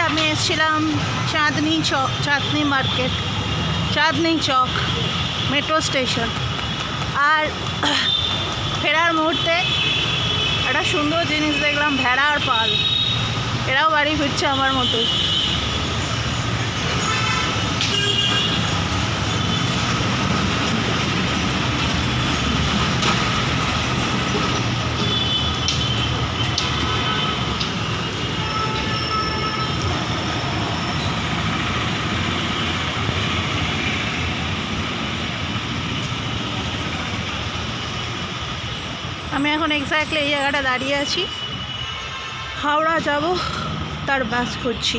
আমি এসেছিলাম চাঁদনি market, Chandni Chowk metro station. আর ফেরার মুহূর্তে একটা সুন্দর জিনিস দেখলাম, ভেড়ার পাল। এরাও বাড়ি ফিরছে আমার মতোই। আমি এখন এক্স্যাক্টলি এই জায়গাটা দাঁড়িয়ে আছি, হাওড়া যাব, তার বাস করছি।